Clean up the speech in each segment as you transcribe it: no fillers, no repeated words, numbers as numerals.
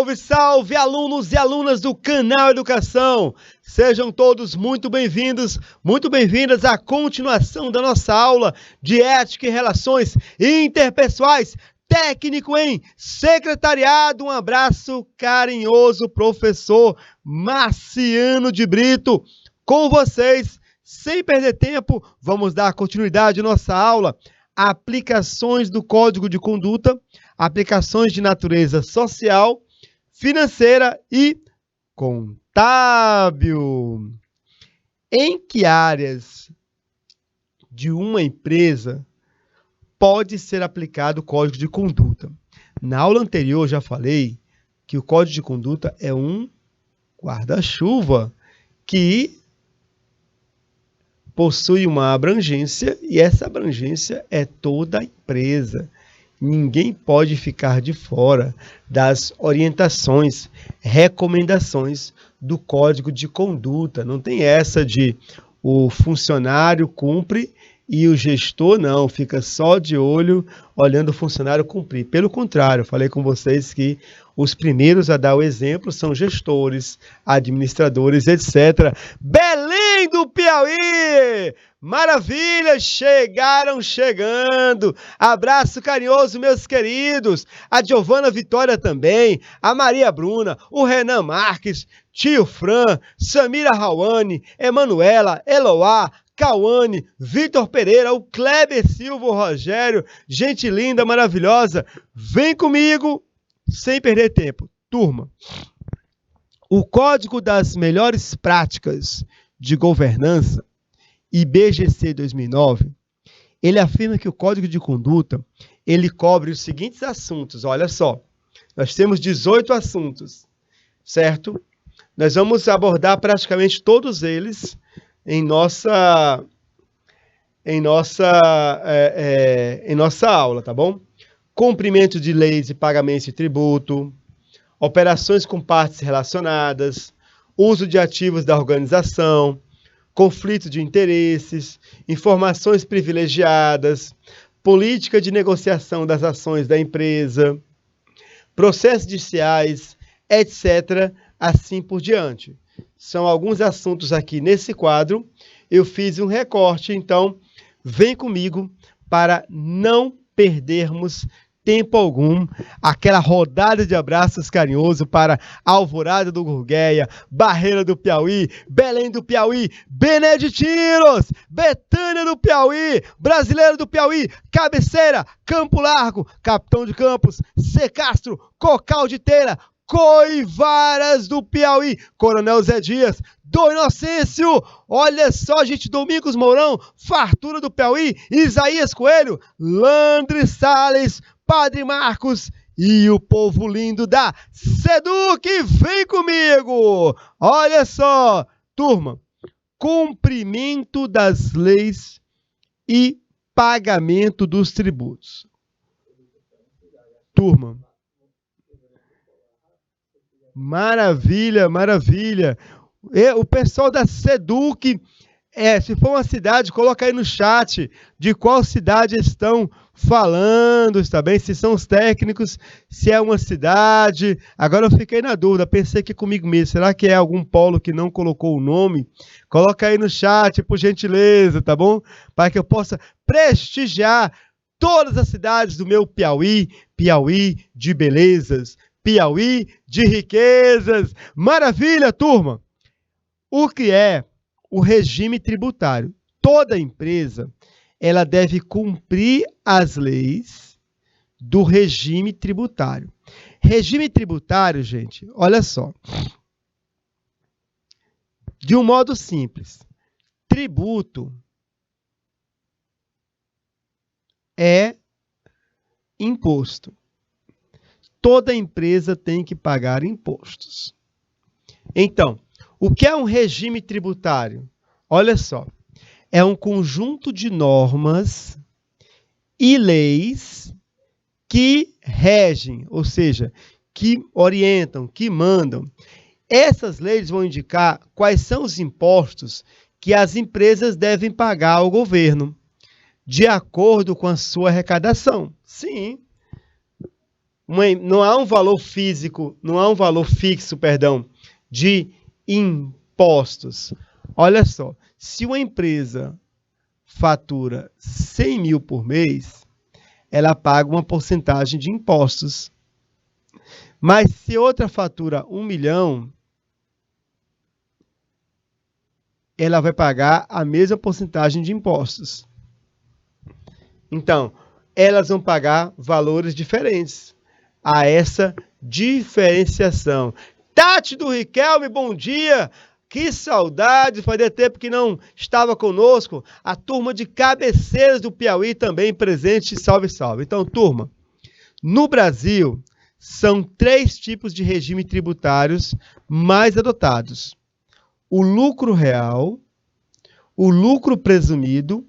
Salve, salve, alunos e alunas do Canal Educação! Sejam todos muito bem-vindos, muito bem-vindas à continuação da nossa aula de Ética e Relações Interpessoais, técnico em secretariado. Um abraço carinhoso, professor Marciano de Brito. Com vocês, sem perder tempo, vamos dar continuidade à nossa aula. Aplicações do Código de Conduta, aplicações de natureza social, financeira e contábil. Em que áreas de uma empresa pode ser aplicado o Código de Conduta? Na aula anterior já falei que o Código de Conduta é um guarda-chuva que possui uma abrangência, e essa abrangência é toda a empresa. Ninguém pode ficar de fora das orientações, recomendações do Código de Conduta. Não tem essa de o funcionário cumpre e o gestor não, fica só de olho olhando o funcionário cumprir. Pelo contrário, eu falei com vocês que os primeiros a dar o exemplo são gestores, administradores, etc. Belém do Piauí! Maravilha! Chegaram chegando! Abraço carinhoso, meus queridos! A Giovana Vitória também, a Maria Bruna, o Renan Marques, Tio Fran, Samira Rawane, Emanuela, Eloá, Cauane, Vitor Pereira, o Kleber Silva, o Rogério, gente linda, maravilhosa. Vem comigo! Sem perder tempo. Turma, o Código das Melhores Práticas de Governança, IBGC 2009, ele afirma que o Código de Conduta, ele cobre os seguintes assuntos. Olha só, nós temos 18 assuntos, certo? Nós vamos abordar praticamente todos eles em nossa aula, tá bom? Cumprimento de leis e pagamentos de tributo, operações com partes relacionadas, uso de ativos da organização, conflito de interesses, informações privilegiadas, política de negociação das ações da empresa, processos judiciais, etc., assim por diante. São alguns assuntos aqui nesse quadro. Eu fiz um recorte, então vem comigo para não perdermos tempo algum. Aquela rodada de abraços carinhoso para Alvorada do Gurgueia, Barreira do Piauí, Belém do Piauí, Beneditinos, Betânia do Piauí, Brasileiro do Piauí, Cabeceira, Campo Largo, Capitão de Campos, C. Castro, Cocal de Teira, Coivaras do Piauí, Coronel Zé Dias, do Inocêncio, olha só, gente, Domingos Mourão, Fartura do Piauí, Isaías Coelho, Landre Salles, Padre Marcos e o povo lindo da Seduc, vem comigo! Olha só, turma, cumprimento das leis e pagamento dos tributos. Turma, maravilha, maravilha. O pessoal da Seduc, se for uma cidade, coloca aí no chat de qual cidade estão falando, está bem? Se são os técnicos, se é uma cidade. Agora eu fiquei na dúvida, pensei que comigo mesmo. Será que é algum polo que não colocou o nome? Coloca aí no chat, por gentileza, tá bom? Para que eu possa prestigiar todas as cidades do meu Piauí, Piauí de belezas, Piauí de riquezas. Maravilha, turma! O que é o regime tributário? Toda empresa, ela deve cumprir as leis do regime tributário. Regime tributário, gente, olha só. De um modo simples, tributo é imposto. Toda empresa tem que pagar impostos. Então, o que é um regime tributário? Olha só, é um conjunto de normas e leis que regem, ou seja, que orientam, que mandam. Essas leis vão indicar quais são os impostos que as empresas devem pagar ao governo, de acordo com a sua arrecadação. Sim. não há um valor físico, não há um valor fixo, perdão, de impostos. Olha só, se uma empresa fatura 100 mil por mês, ela paga uma porcentagem de impostos. Mas se outra fatura 1 milhão, ela vai pagar a mesma porcentagem de impostos. Então, elas vão pagar valores diferentes. Há essa diferenciação. Tati do Riquelme, bom dia! Que saudade, fazia tempo que não estava conosco. A turma de Cabeceiras do Piauí também presente, salve, salve. Então, turma, no Brasil, são 3 tipos de regime tributários mais adotados. O lucro real, o lucro presumido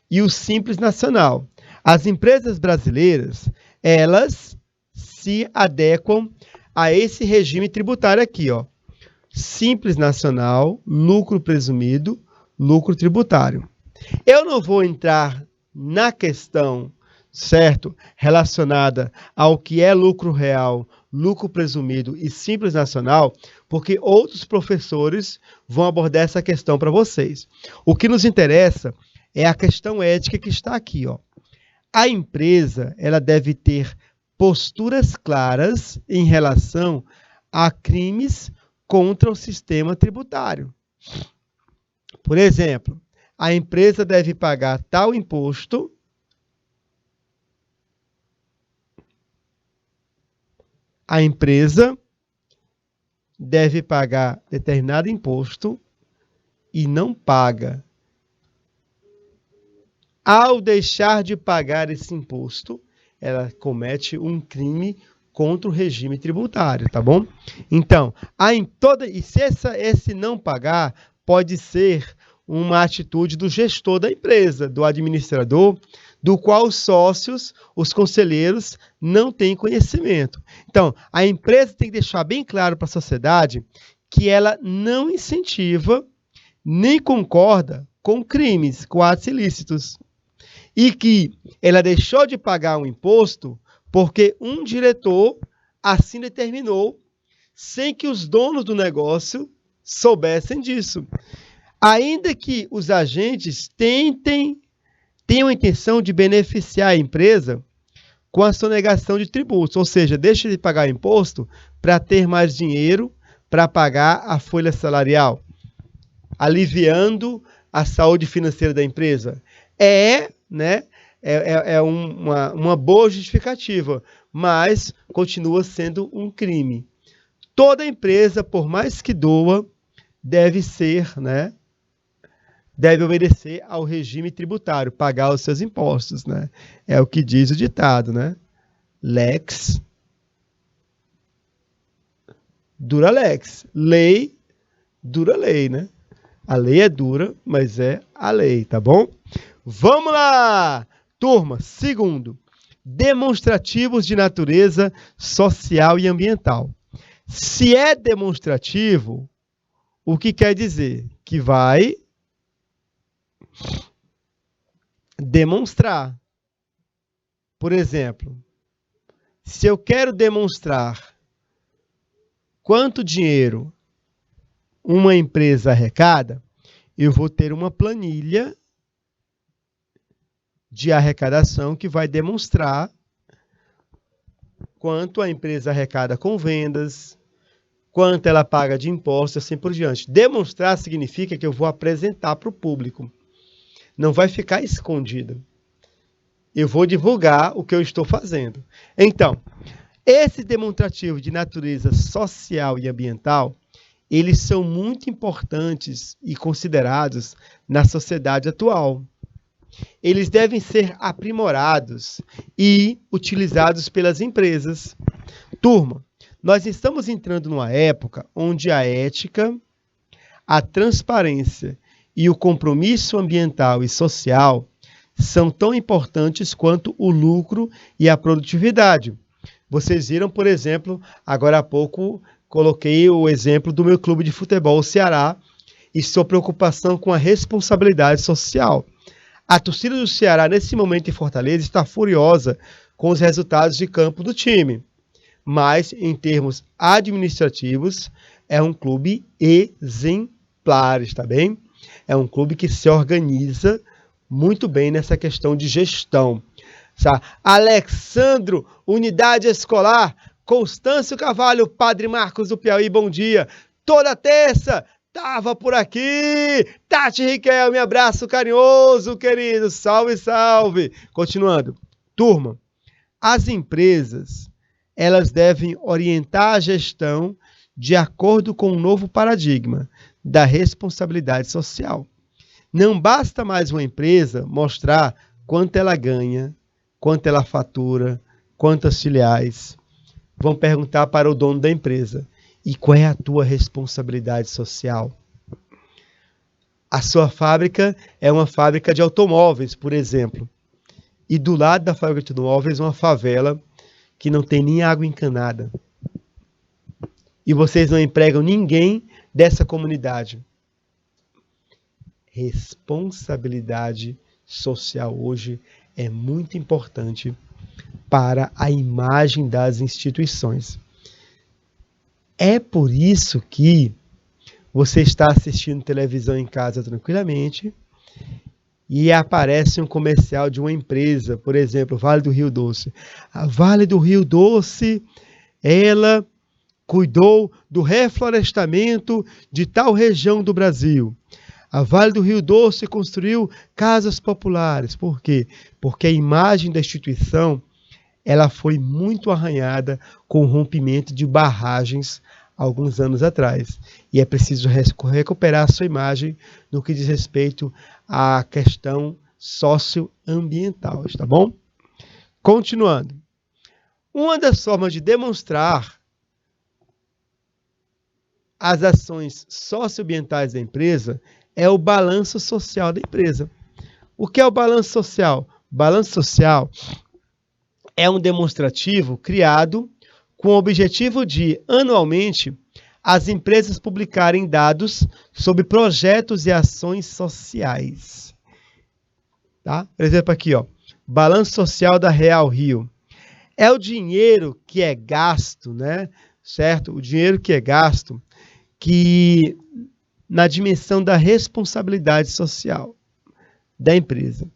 e o simples nacional. As empresas brasileiras, elas se adequam a esse regime tributário aqui, ó. Simples nacional, lucro presumido, lucro tributário. Eu não vou entrar na questão, certo, relacionada ao que é lucro real, lucro presumido e simples nacional, porque outros professores vão abordar essa questão para vocês. O que nos interessa é a questão ética que está aqui, ó. A empresa, ela deve ter posturas claras em relação a crimes contra o sistema tributário. Por exemplo, a empresa deve pagar tal imposto, a empresa deve pagar determinado imposto e não paga. Ao deixar de pagar esse imposto, ela comete um crime contra o regime tributário, tá bom? Então, se esse não pagar, pode ser uma atitude do gestor da empresa, do administrador, do qual os sócios, os conselheiros, não têm conhecimento. Então, a empresa tem que deixar bem claro para a sociedade que ela não incentiva nem concorda com crimes, com atos ilícitos. E que ela deixou de pagar um imposto porque um diretor assim determinou, sem que os donos do negócio soubessem disso. Ainda que os agentes tenham a intenção de beneficiar a empresa com a sonegação de tributos, ou seja, deixa de pagar imposto para ter mais dinheiro para pagar a folha salarial, aliviando a saúde financeira da empresa. É uma boa justificativa, mas continua sendo um crime. Toda empresa, por mais que doa, deve obedecer ao regime tributário, pagar os seus impostos, né? É o que diz o ditado, né? Lex dura lex. Lei dura lei, né? A lei é dura, mas é a lei, tá bom? Vamos lá! Turma, segundo, demonstrativos de natureza social e ambiental. Se é demonstrativo, o que quer dizer? Que vai demonstrar. Por exemplo, se eu quero demonstrar quanto dinheiro uma empresa arrecada, eu vou ter uma planilha de arrecadação que vai demonstrar quanto a empresa arrecada com vendas, quanto ela paga de impostos, assim por diante. Demonstrar significa que eu vou apresentar para o público. Não vai ficar escondido. Eu vou divulgar o que eu estou fazendo. Então, esses demonstrativos de natureza social e ambiental, eles são muito importantes e considerados na sociedade atual. Eles devem ser aprimorados e utilizados pelas empresas. Turma, nós estamos entrando numa época onde a ética, a transparência e o compromisso ambiental e social são tão importantes quanto o lucro e a produtividade. Vocês viram, por exemplo, agora há pouco coloquei o exemplo do meu clube de futebol, o Ceará, e sua preocupação com a responsabilidade social. A torcida do Ceará, nesse momento em Fortaleza, está furiosa com os resultados de campo do time. mas em termos administrativos é um clube exemplar, está bem? É um clube que se organiza muito bem nessa questão de gestão. Tá? Alexandro, Unidade Escolar, Constâncio Carvalho, Padre Marcos do Piauí, bom dia. Toda terça, tava por aqui. Tati Riquelme, abraço carinhoso, querido. Salve, salve. Continuando. Turma, as empresas, elas devem orientar a gestão de acordo com o novo paradigma da responsabilidade social. Não basta mais uma empresa mostrar quanto ela ganha, quanto ela fatura, quantas filiais. Vão perguntar para o dono da empresa: e qual é a tua responsabilidade social? A sua fábrica é uma fábrica de automóveis, por exemplo. E do lado da fábrica de automóveis, uma favela que não tem nem água encanada. E vocês não empregam ninguém dessa comunidade. Responsabilidade social hoje é muito importante para a imagem das instituições. É por isso que você está assistindo televisão em casa tranquilamente e aparece um comercial de uma empresa, por exemplo, Vale do Rio Doce. A Vale do Rio Doce, ela cuidou do reflorestamento de tal região do Brasil. A Vale do Rio Doce construiu casas populares. Por quê? Porque a imagem da instituição ela foi muito arranhada com o rompimento de barragens alguns anos atrás. E é preciso recuperar a sua imagem no que diz respeito à questão socioambiental, tá bom? Continuando. Uma das formas de demonstrar as ações socioambientais da empresa é o balanço social da empresa. O que é o balanço social? O balanço social é um demonstrativo criado com o objetivo de, anualmente, as empresas publicarem dados sobre projetos e ações sociais. Tá? Por exemplo, aqui, ó, balanço social da Real Rio. É o dinheiro que é gasto, né? Certo? O dinheiro que é gasto que na dimensão da responsabilidade social da empresa.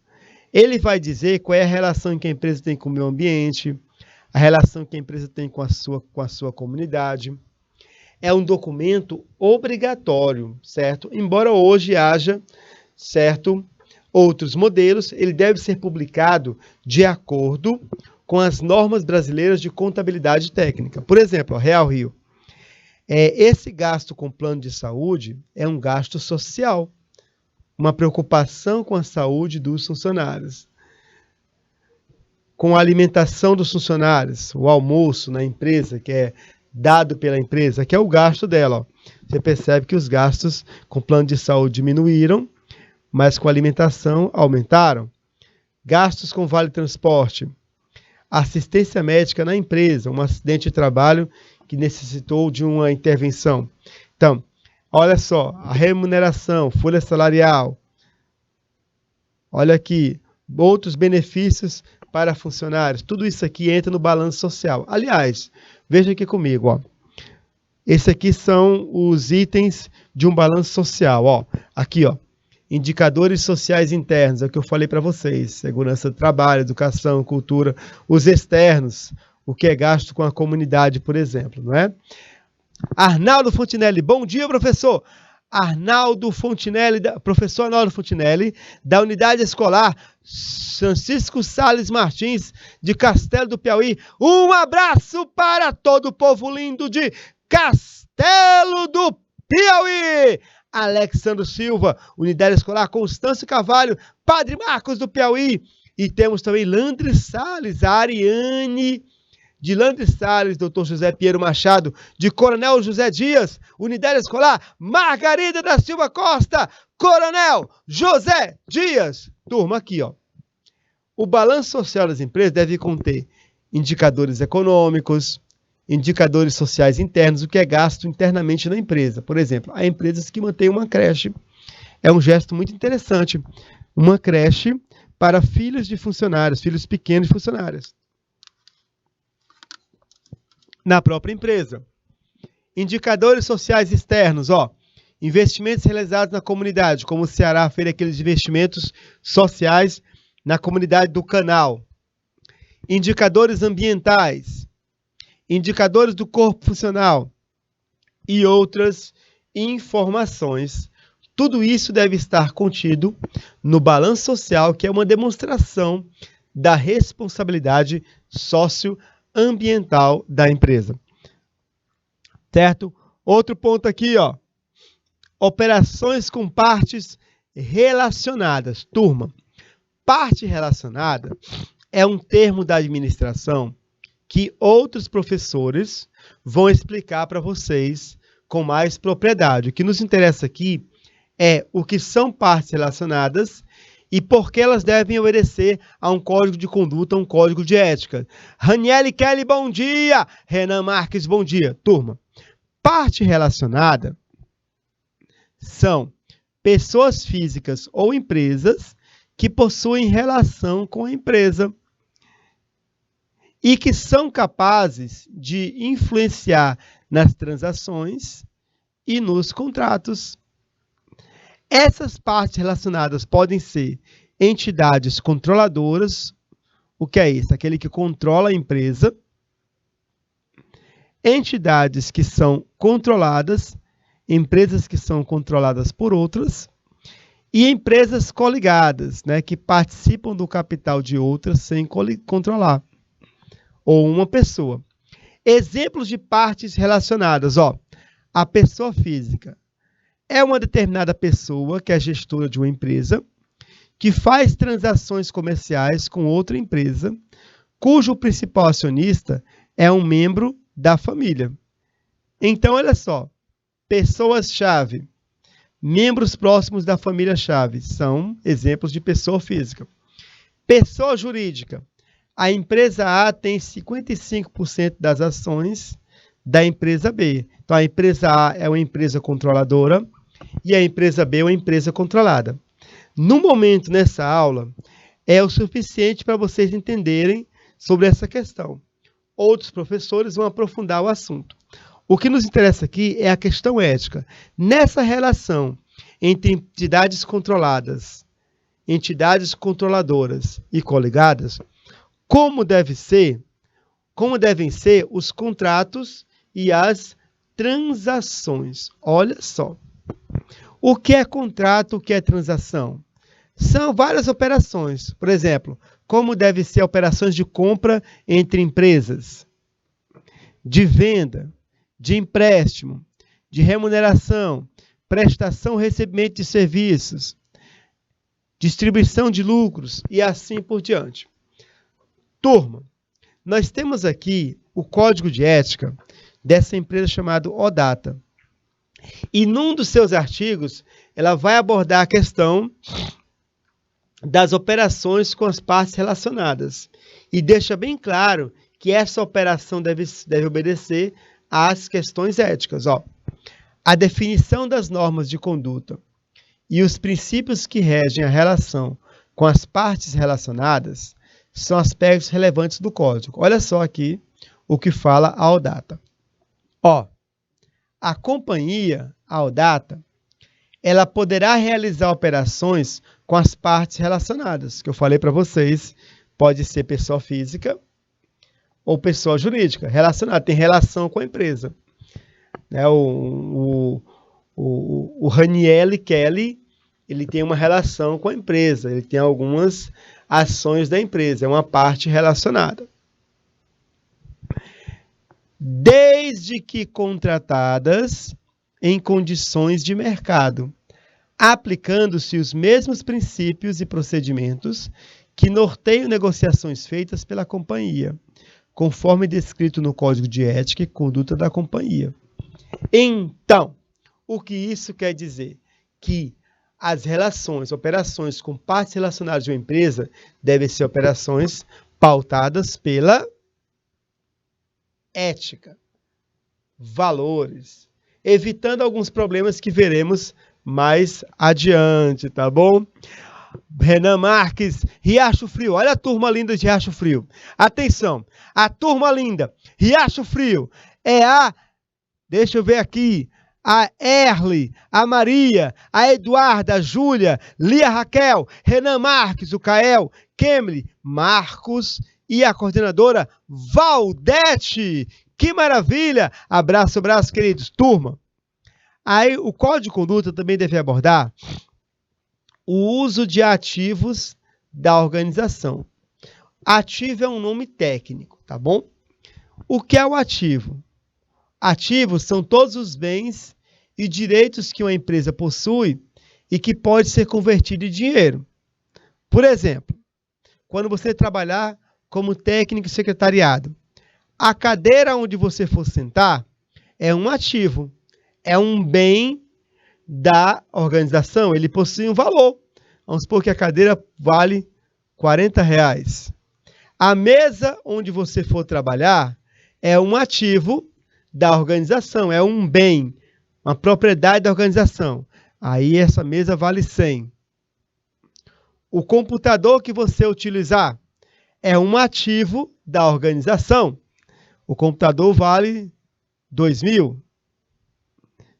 Ele vai dizer qual é a relação que a empresa tem com o meio ambiente, a relação que a empresa tem com a sua comunidade. É um documento obrigatório, certo? Embora hoje haja, certo, outros modelos, ele deve ser publicado de acordo com as normas brasileiras de contabilidade técnica. Por exemplo, Real Rio. Esse gasto com plano de saúde é um gasto social, uma preocupação com a saúde dos funcionários, com a alimentação dos funcionários, o almoço na empresa, que é dado pela empresa, que é o gasto dela. Ó. Você percebe que os gastos com plano de saúde diminuíram, mas com alimentação aumentaram. Gastos com vale transporte, assistência médica na empresa, um acidente de trabalho que necessitou de uma intervenção. Então, olha só, a remuneração, folha salarial. Olha aqui, outros benefícios para funcionários. Tudo isso aqui entra no balanço social. Aliás, veja aqui comigo, ó. Esses aqui são os itens de um balanço social, ó. Aqui, ó. Indicadores sociais internos, é o que eu falei para vocês. Segurança do trabalho, educação, cultura. Os externos, o que é gasto com a comunidade, por exemplo, não é? Arnaldo Fontinelli, bom dia, professor. Professor Arnaldo Fontinelli, da Unidade Escolar Francisco Sales Martins, de Castelo do Piauí. Um abraço para todo o povo lindo de Castelo do Piauí. Alexandre Silva, Unidade Escolar Constâncio Carvalho, Padre Marcos do Piauí. E temos também Landre Salles, a Ariane de Landre Salles, Dr. José Piero Machado, de Coronel José Dias, Unidade Escolar Margarida da Silva Costa, Coronel José Dias. Turma, aqui, ó. O balanço social das empresas deve conter indicadores econômicos, indicadores sociais internos, o que é gasto internamente na empresa. Por exemplo, há empresas que mantêm uma creche. É um gesto muito interessante. Uma creche para filhos de funcionários, filhos pequenos de funcionários. na própria empresa. Indicadores sociais externos, investimentos realizados na comunidade, como o Ceará fez aqueles investimentos sociais na comunidade do Canal. Indicadores ambientais, indicadores do corpo funcional e outras informações. Tudo isso deve estar contido no balanço social, que é uma demonstração da responsabilidade socioambiental da empresa. Certo? Outro ponto aqui, operações com partes relacionadas. Turma, parte relacionada é um termo da administração que outros professores vão explicar para vocês com mais propriedade. O que nos interessa aqui é o que são partes relacionadas e por que elas devem obedecer a um código de conduta, um código de ética. Raniele Kelly, bom dia! Renan Marques, bom dia. Turma, parte relacionada são pessoas físicas ou empresas que possuem relação com a empresa e que são capazes de influenciar nas transações e nos contratos. Essas partes relacionadas podem ser entidades controladoras, o que é isso? Aquele que controla a empresa, entidades que são controladas, empresas que são controladas por outras, e empresas coligadas, que participam do capital de outras sem controlar, ou uma pessoa. Exemplos de partes relacionadas, a pessoa física é uma determinada pessoa que é gestora de uma empresa, que faz transações comerciais com outra empresa, cujo principal acionista é um membro da família. Então, olha só, pessoas-chave, membros próximos da família-chave, são exemplos de pessoa física. Pessoa jurídica, a empresa A tem 55% das ações da empresa B. Então, a empresa A é uma empresa controladora e a empresa B é uma empresa controlada. No momento, nessa aula, é o suficiente para vocês entenderem sobre essa questão. Outros professores vão aprofundar o assunto. O que nos interessa aqui é a questão ética. Nessa relação entre entidades controladas, entidades controladoras e coligadas, como devem ser os contratos e as transações. Olha só. O que é contrato, o que é transação? São várias operações. Por exemplo, como devem ser operações de compra entre empresas, de venda, de empréstimo, de remuneração, prestação e recebimento de serviços, distribuição de lucros e assim por diante. Turma, nós temos aqui o código de ética dessa empresa chamada ODATA. E num dos seus artigos, ela vai abordar a questão das operações com as partes relacionadas. E deixa bem claro que essa operação deve obedecer às questões éticas. A definição das normas de conduta e os princípios que regem a relação com as partes relacionadas são aspectos relevantes do código. Olha só aqui o que fala a ODATA. A companhia, a ODATA, ela poderá realizar operações com as partes relacionadas, que eu falei para vocês, pode ser pessoa física ou pessoa jurídica, relacionada, tem relação com a empresa. O Raniele Kelly, ele tem uma relação com a empresa, ele tem algumas ações da empresa, é uma parte relacionada. Desde que contratadas em condições de mercado, aplicando-se os mesmos princípios e procedimentos que norteiam negociações feitas pela companhia, conforme descrito no Código de Ética e Conduta da Companhia. Então, o que isso quer dizer? Que as operações com partes relacionadas de uma empresa devem ser operações pautadas pela ética, valores, evitando alguns problemas que veremos mais adiante, tá bom? Renan Marques, Riacho Frio. Olha a turma linda de Riacho Frio. Atenção, a turma linda. Riacho Frio é deixa eu ver aqui, a Erle, a Maria, a Eduarda, a Júlia, Lia Raquel, Renan Marques, o Cael, Kemily, Marcos e a coordenadora Valdete. Que maravilha! Abraço, queridos. Turma, aí o Código de Conduta também deve abordar o uso de ativos da organização. Ativo é um nome técnico, tá bom? O que é o ativo? Ativos são todos os bens e direitos que uma empresa possui e que pode ser convertido em dinheiro. Por exemplo, quando você trabalhar como técnico de secretariado, a cadeira onde você for sentar é um ativo, é um bem da organização, ele possui um valor. Vamos supor que a cadeira vale R$40. A mesa onde você for trabalhar é um ativo da organização, é um bem, uma propriedade da organização. Aí essa mesa vale 100. O computador que você utilizar é um ativo da organização. O computador vale 2.000,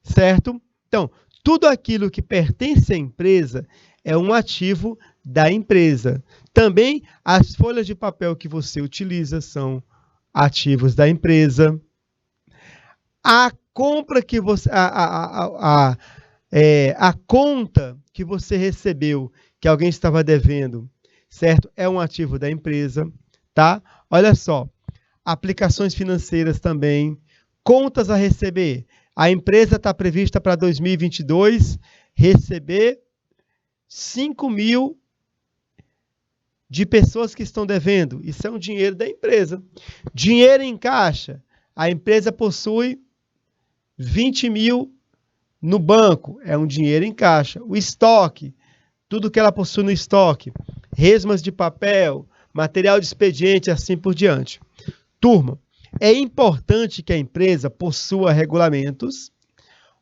certo? Então, tudo aquilo que pertence à empresa é um ativo da empresa. Também as folhas de papel que você utiliza são ativos da empresa. A compra que você, a conta que você recebeu, que alguém estava devendo, certo? É um ativo da empresa, tá? Olha só, aplicações financeiras também, contas a receber. A empresa está prevista para 2022 receber 5.000 de pessoas que estão devendo. Isso é um dinheiro da empresa. Dinheiro em caixa. A empresa possui 20.000 no banco. É um dinheiro em caixa. O estoque. Tudo que ela possui no estoque. Resmas de papel, material de expediente, assim por diante. Turma, é importante que a empresa possua regulamentos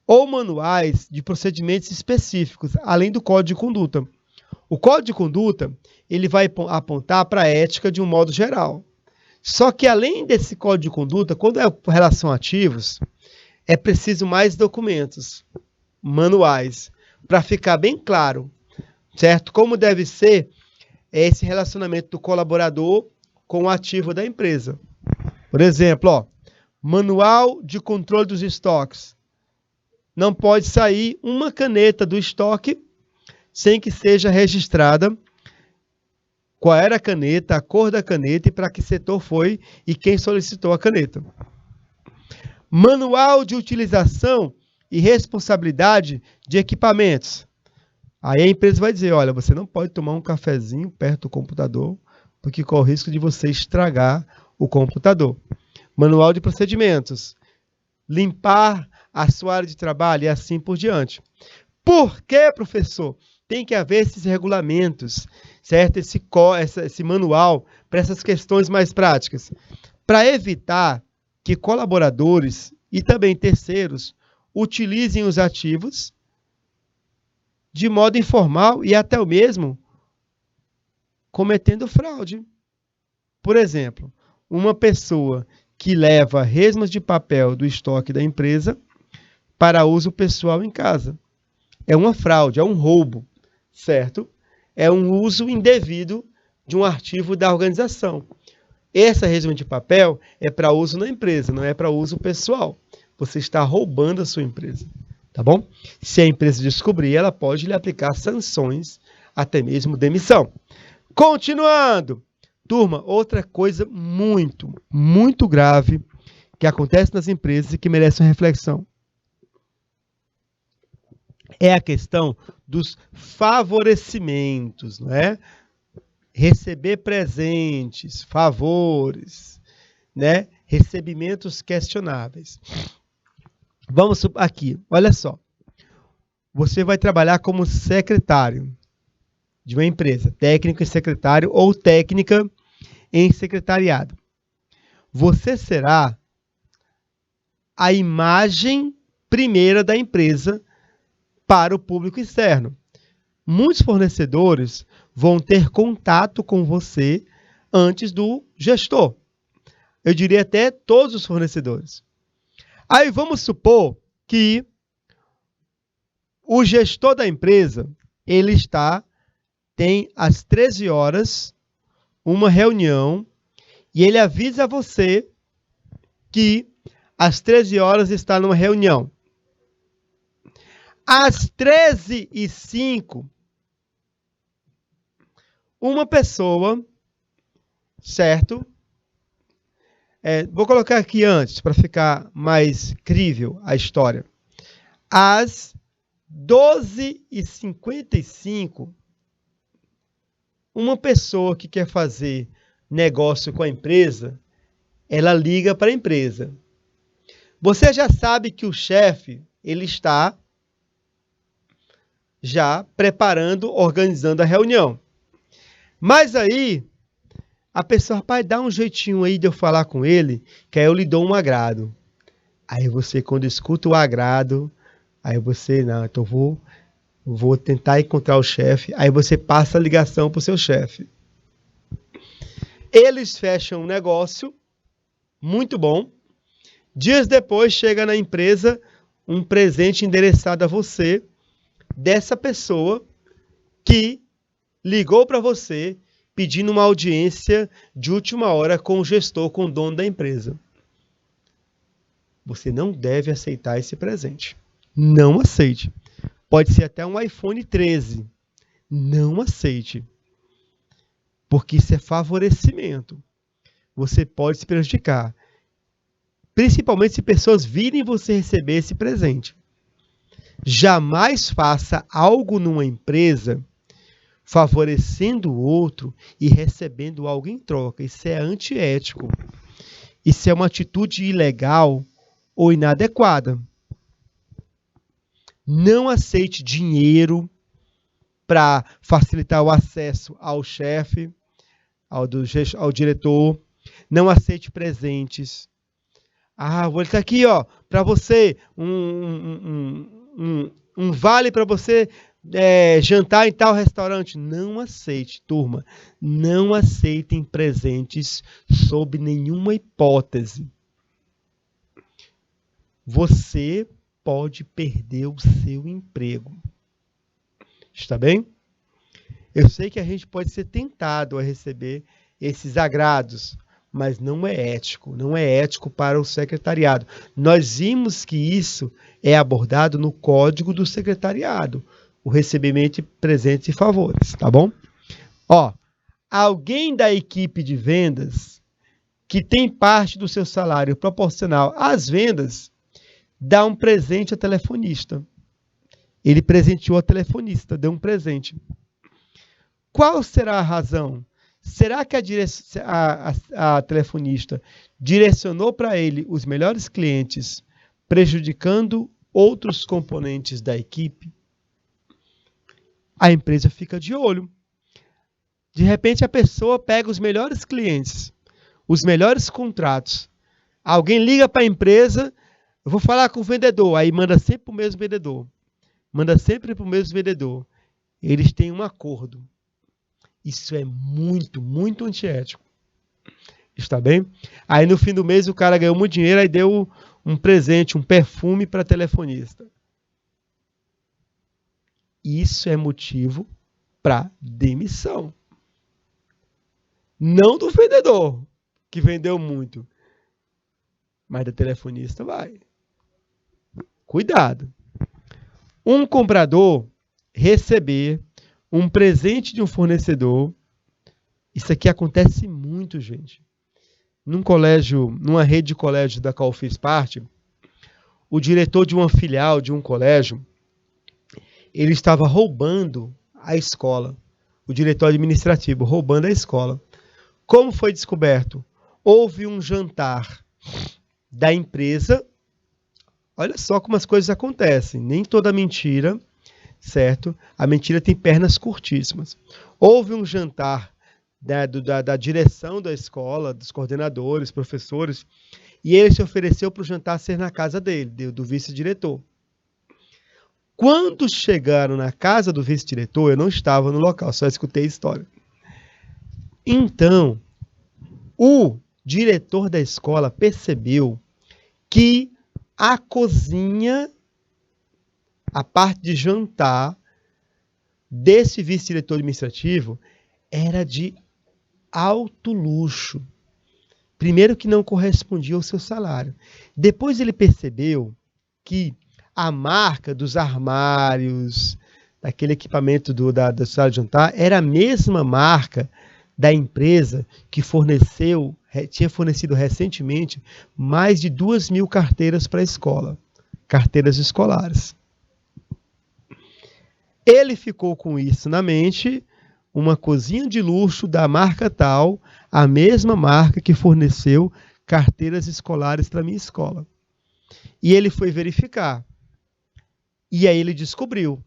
ou manuais de procedimentos específicos, além do Código de Conduta. O Código de Conduta, ele vai apontar para a ética de um modo geral. Só que além desse Código de Conduta, quando é com relação a ativos, é preciso mais documentos, manuais, para ficar bem claro, certo? Como deve ser esse relacionamento do colaborador com o ativo da empresa. Por exemplo, ó, manual de controle dos estoques. Não pode sair uma caneta do estoque sem que seja registrada qual era a caneta, a cor da caneta e para que setor foi e quem solicitou a caneta. Manual de utilização e responsabilidade de equipamentos. Aí a empresa vai dizer, olha, você não pode tomar um cafezinho perto do computador, porque corre o risco de você estragar o computador. Manual de procedimentos. Limpar a sua área de trabalho e assim por diante. Por que, professor? Tem que haver esses regulamentos, certo? Esse manual para essas questões mais práticas. Para evitar que colaboradores e também terceiros utilizem os ativos de modo informal e até mesmo cometendo fraude. Por exemplo, uma pessoa que leva resmas de papel do estoque da empresa para uso pessoal em casa. É uma fraude, é um roubo, certo? É um uso indevido de um artigo da organização. Essa resma de papel é para uso na empresa, não é para uso pessoal. Você está roubando a sua empresa, tá bom? Se a empresa descobrir, ela pode lhe aplicar sanções, até mesmo demissão. Continuando. Turma, outra coisa muito, muito grave que acontece nas empresas e que merece uma reflexão é a questão dos favorecimentos, não é? Receber presentes, favores, né? Recebimentos questionáveis. Vamos aqui, olha só. Você vai trabalhar como secretário de uma empresa, técnico em secretário ou técnica em secretariado. Você será a imagem primeira da empresa para o público externo. Muitos fornecedores vão ter contato com você antes do gestor. Eu diria até todos os fornecedores. Aí vamos supor que o gestor da empresa, ele tem às 13 horas uma reunião e ele avisa você que às 13 horas está numa reunião. Às 13h05, uma pessoa, certo? Vou colocar aqui antes, para ficar mais crível a história. Às 12h55, uma pessoa que quer fazer negócio com a empresa, ela liga para a empresa. Você já sabe que o chefe, ele está já preparando, organizando a reunião. Mas aí, a pessoa, rapaz, dá um jeitinho aí de eu falar com ele, que aí eu lhe dou um agrado. Aí você, quando escuta o agrado, aí você, não, então vou tentar encontrar o chefe, aí você passa a ligação para o seu chefe. Eles fecham um negócio, muito bom. Dias depois, chega na empresa um presente endereçado a você, dessa pessoa que ligou para você pedindo uma audiência de última hora com o gestor, com o dono da empresa. Você não deve aceitar esse presente. Não aceite. Pode ser até um iPhone 13. Não aceite. Porque isso é favorecimento. Você pode se prejudicar. Principalmente se pessoas virem você receber esse presente. Jamais faça algo numa empresa favorecendo o outro e recebendo algo em troca. Isso é antiético. Isso é uma atitude ilegal ou inadequada. Não aceite dinheiro para facilitar o acesso ao chefe, ao diretor. Não aceite presentes. Vou estar aqui, para você, um vale para você jantar em tal restaurante. Não aceite, turma. Não aceitem presentes sob nenhuma hipótese. Você pode perder o seu emprego. Está bem? Eu sei que a gente pode ser tentado a receber esses agrados, mas não é ético. Não é ético para o secretariado. Nós vimos que isso é abordado no Código do Secretariado. O recebimento de presentes e favores, tá bom? Alguém da equipe de vendas que tem parte do seu salário proporcional às vendas, dá um presente ao telefonista. Ele presenteou a telefonista, deu um presente. Qual será a razão? Será que a telefonista direcionou para ele os melhores clientes, prejudicando outros componentes da equipe? A empresa fica de olho. De repente, a pessoa pega os melhores clientes, os melhores contratos. Alguém liga para a empresa, eu vou falar com o vendedor, aí manda sempre para o mesmo vendedor. Eles têm um acordo. Isso é muito, muito antiético. Está bem? Aí no fim do mês o cara ganhou muito dinheiro, aí deu um presente, um perfume para telefonista. Isso é motivo para demissão. Não do vendedor, que vendeu muito, mas da telefonista vai. Cuidado. Um comprador receber um presente de um fornecedor, isso aqui acontece muito, gente. Numa rede de colégio da qual eu fiz parte, o diretor de uma filial de um colégio, ele estava roubando a escola. O diretor administrativo roubando a escola. Como foi descoberto? Houve um jantar da empresa. Olha só como as coisas acontecem. Nem toda mentira, certo? A mentira tem pernas curtíssimas. Houve um jantar da direção da escola, dos coordenadores, professores, e ele se ofereceu para o jantar ser na casa dele, do vice-diretor. Quando chegaram na casa do vice-diretor, eu não estava no local, só escutei a história. Então, o diretor da escola percebeu que a cozinha, a parte de jantar desse vice-diretor administrativo era de alto luxo. Primeiro que não correspondia ao seu salário. Depois ele percebeu que a marca dos armários, daquele equipamento da sala de jantar, era a mesma marca da empresa que tinha fornecido recentemente mais de 2.000 carteiras para a escola, carteiras escolares. Ele ficou com isso na mente, uma cozinha de luxo da marca tal, a mesma marca que forneceu carteiras escolares para a minha escola. E ele foi verificar. E aí ele descobriu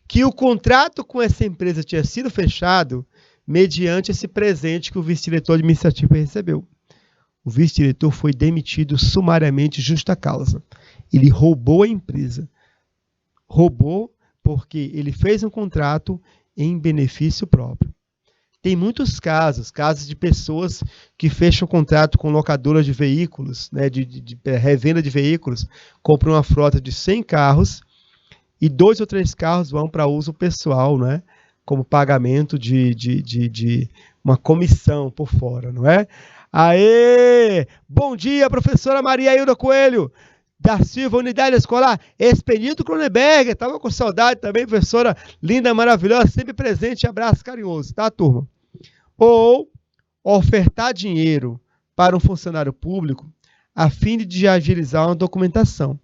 que o contrato com essa empresa tinha sido fechado mediante esse presente que o vice-diretor administrativo recebeu. O vice-diretor foi demitido sumariamente justa causa. Ele roubou a empresa. Roubou porque ele fez um contrato em benefício próprio. Tem muitos casos de pessoas que fecham contrato com locadoras de veículos, né, de revenda de veículos, compram uma frota de 100 carros e 2 ou 3 carros vão para uso pessoal, né, como pagamento de uma comissão por fora, não é? Aê! Bom dia, professora Maria Hilda Coelho, da Silva, Unidade Escolar, Expedito Cronenberger, estava com saudade também, professora linda, maravilhosa, sempre presente, abraço carinhoso, tá, turma? Ou ofertar dinheiro para um funcionário público a fim de agilizar uma documentação.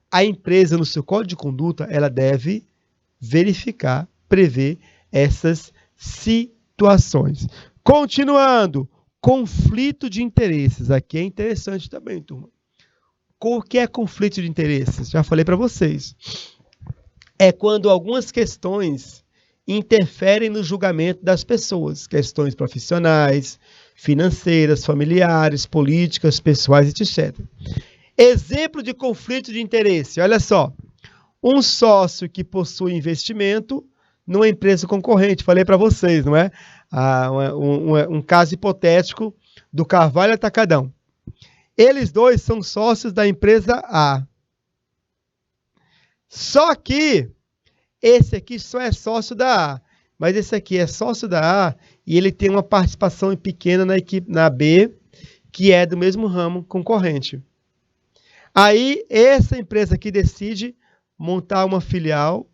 A empresa, no seu código de conduta, ela deve verificar, prever essas situações. Continuando, conflito de interesses. Aqui é interessante também, turma. O que é conflito de interesses? Já falei para vocês. É quando algumas questões interferem no julgamento das pessoas. Questões profissionais, financeiras, familiares, políticas, pessoais, etc. Exemplo de conflito de interesse. Olha só. Um sócio que possui investimento numa empresa concorrente. Falei para vocês, não é? Um caso hipotético do Carvalho Atacadão. Eles dois são sócios da empresa A. Só que esse aqui só é sócio da A. Mas esse aqui é sócio da A e ele tem uma participação pequena na equipe, na B, que é do mesmo ramo concorrente. Aí, essa empresa aqui decide montar uma filial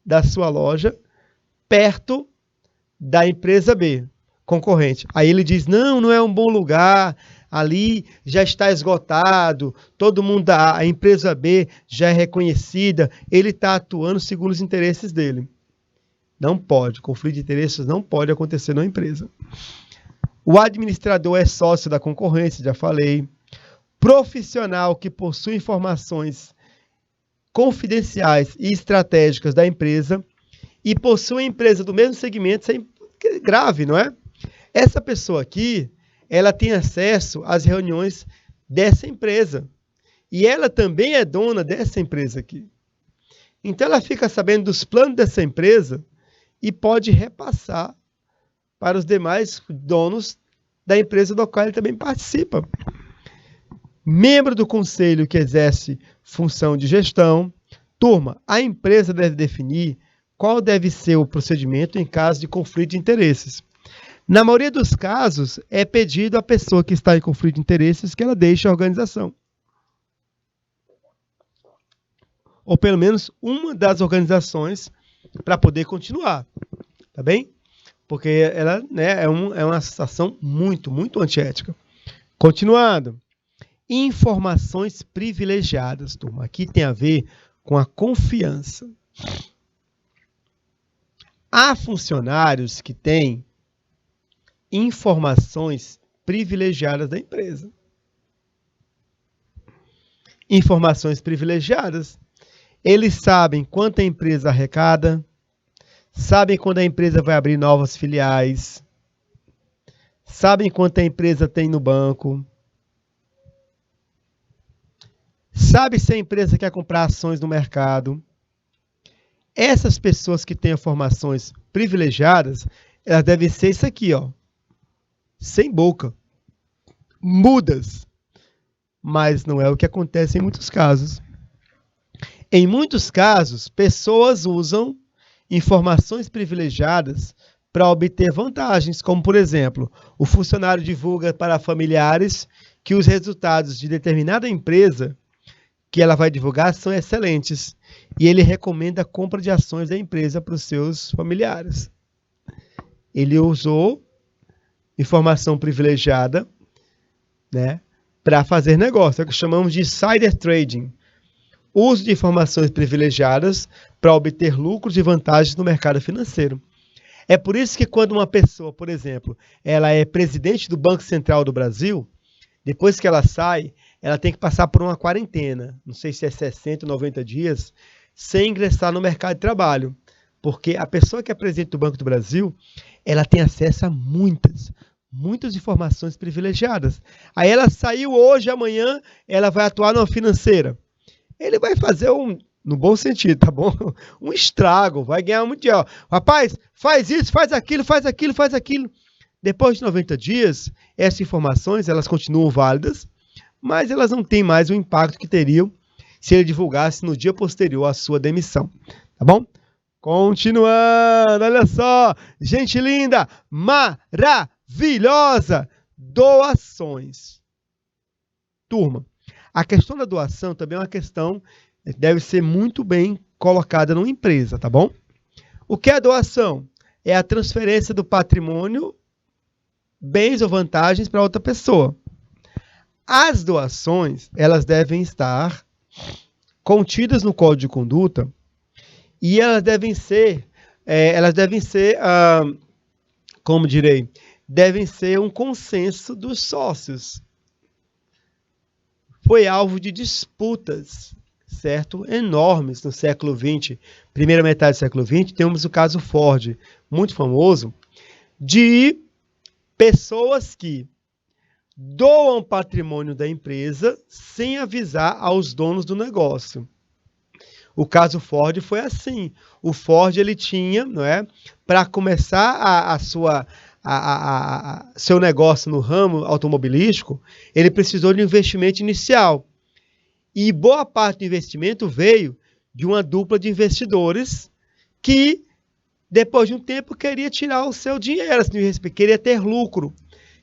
da sua loja perto da empresa B, concorrente. Aí ele diz, não é um bom lugar, ali já está esgotado, todo mundo, a empresa B já é reconhecida, ele está atuando segundo os interesses dele. Não pode, conflito de interesses não pode acontecer na empresa. O administrador é sócio da concorrência, já falei. Profissional que possui informações confidenciais e estratégicas da empresa e possui empresa do mesmo segmento, isso é grave, não é? Essa pessoa aqui, ela tem acesso às reuniões dessa empresa. E ela também é dona dessa empresa aqui. Então ela fica sabendo dos planos dessa empresa e pode repassar para os demais donos da empresa do qual ele também participa. Membro do conselho que exerce função de gestão. Turma, a empresa deve definir qual deve ser o procedimento em caso de conflito de interesses. Na maioria dos casos, é pedido à pessoa que está em conflito de interesses que ela deixe a organização. Ou pelo menos uma das organizações para poder continuar. Tá bem? Porque ela, né, é uma situação muito, muito antiética. Continuando. Informações privilegiadas, turma. Aqui tem a ver com a confiança. Há funcionários que têm informações privilegiadas da empresa. Informações privilegiadas. Eles sabem quanto a empresa arrecada, sabem quando a empresa vai abrir novas filiais, sabem quanto a empresa tem no banco, sabe se a empresa quer comprar ações no mercado. Essas pessoas que têm informações privilegiadas, elas devem ser isso aqui, ó, sem boca, mudas. Mas não é o que acontece em muitos casos. Em muitos casos, pessoas usam informações privilegiadas para obter vantagens, como, por exemplo, o funcionário divulga para familiares que os resultados de determinada empresa que ela vai divulgar são excelentes e ele recomenda a compra de ações da empresa para os seus familiares. Ele usou informação privilegiada, né, para fazer negócio, é o que chamamos de insider trading. Uso de informações privilegiadas para obter lucros e vantagens no mercado financeiro. É por isso que quando uma pessoa, por exemplo, ela é presidente do Banco Central do Brasil, depois que ela sai, ela tem que passar por uma quarentena, não sei se é 60 ou 90 dias, sem ingressar no mercado de trabalho. Porque a pessoa que é presidente do Banco do Brasil, ela tem acesso a muitas informações privilegiadas. Aí ela saiu hoje, amanhã, ela vai atuar numa financeira. Ele vai fazer no bom sentido, tá bom? Um estrago, vai ganhar muito dinheiro. Rapaz, faz isso, faz aquilo, faz aquilo, faz aquilo. Depois de 90 dias, essas informações, elas continuam válidas, mas elas não têm mais o impacto que teriam se ele divulgasse no dia posterior à sua demissão, tá bom? Continuando, olha só, gente linda, maravilhosa, doações. Turma, a questão da doação também é uma questão que deve ser muito bem colocada numa empresa, tá bom? O que é doação? É a transferência do patrimônio, bens ou vantagens para outra pessoa. As doações, elas devem estar contidas no Código de Conduta e elas devem ser, como direi, devem ser um consenso dos sócios. Foi alvo de disputas, certo? Enormes no século XX, primeira metade do século XX, temos o caso Ford, muito famoso, de pessoas que doam patrimônio da empresa sem avisar aos donos do negócio. O caso Ford foi assim. O Ford ele tinha, não é, para começar seu negócio no ramo automobilístico, ele precisou de um investimento inicial. E boa parte do investimento veio de uma dupla de investidores que, depois de um tempo, queria tirar o seu dinheiro, queria ter lucro,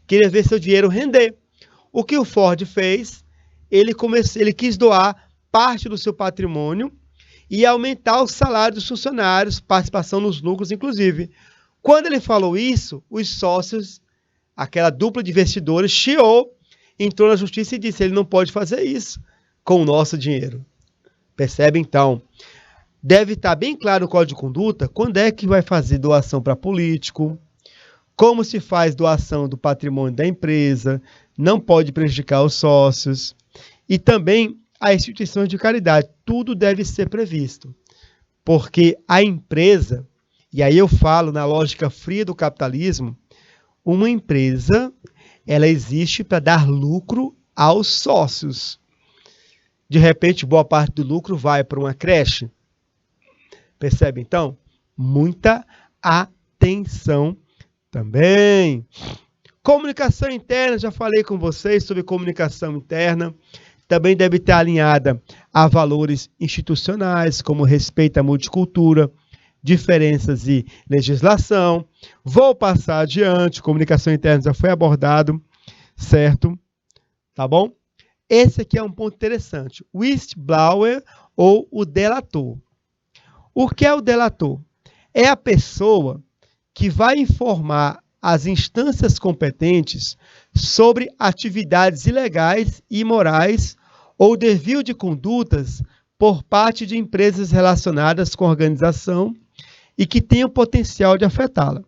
queria ver seu dinheiro render. O que o Ford fez? Ele quis doar parte do seu patrimônio e aumentar o salário dos funcionários, participação nos lucros, inclusive. Quando ele falou isso, os sócios, aquela dupla de investidores, chiou, entrou na justiça e disse: ele não pode fazer isso com o nosso dinheiro. Percebe, então? Deve estar bem claro no Código de Conduta quando é que vai fazer doação para político, como se faz doação do patrimônio da empresa, não pode prejudicar os sócios, e também a instituição de caridade. Tudo deve ser previsto, porque a empresa, e aí eu falo na lógica fria do capitalismo, uma empresa, ela existe para dar lucro aos sócios. De repente, boa parte do lucro vai para uma creche. Percebe, então? Muita atenção também. Comunicação interna, já falei com vocês sobre comunicação interna. Também deve estar alinhada a valores institucionais, como respeito à multicultura, diferenças e legislação. Vou passar adiante, comunicação interna já foi abordado, certo? Tá bom? Esse aqui é um ponto interessante. O whistleblower ou o delator. O que é o delator? É a pessoa que vai informar as instâncias competentes sobre atividades ilegais e imorais ou desvio de condutas por parte de empresas relacionadas com a organização e que tenham potencial de afetá-la.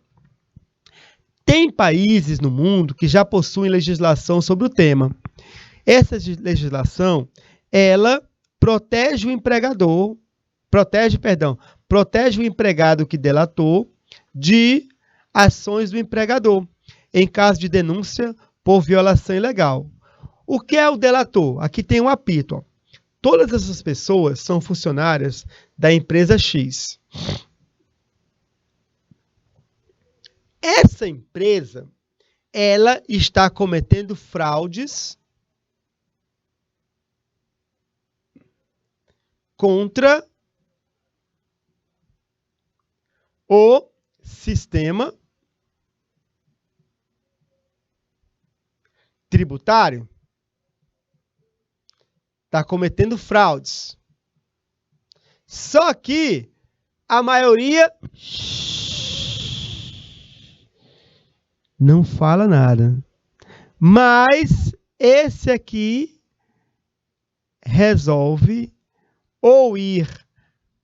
Tem países no mundo que já possuem legislação sobre o tema. Essa legislação, ela protege o empregado que delatou de ações do empregador, em caso de denúncia por violação ilegal. O que é o delator? Aqui tem um apito. Ó. Todas essas pessoas são funcionárias da empresa X. Essa empresa, ela está cometendo fraudes contra o sistema tributário. Está cometendo fraudes. Só que a maioria não fala nada. Mas esse aqui resolve ou ir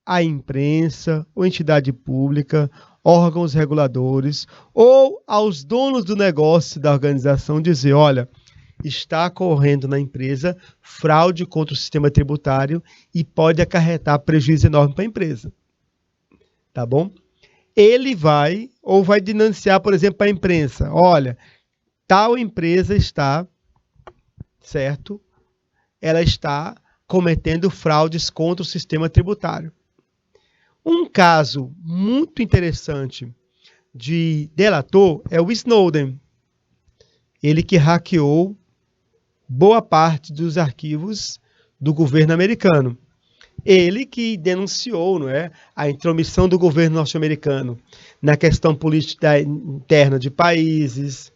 à imprensa, ou entidade pública, órgãos reguladores, ou aos donos do negócio da organização dizer, olha, está ocorrendo na empresa fraude contra o sistema tributário e pode acarretar prejuízo enorme para a empresa. Tá bom? Ele vai denunciar, por exemplo, para a imprensa. Olha, tal empresa está, certo? Ela está cometendo fraudes contra o sistema tributário. Um caso muito interessante de delator é o Snowden. Ele que hackeou boa parte dos arquivos do governo americano. Ele que denunciou, não é, a intromissão do governo norte-americano na questão política interna de países,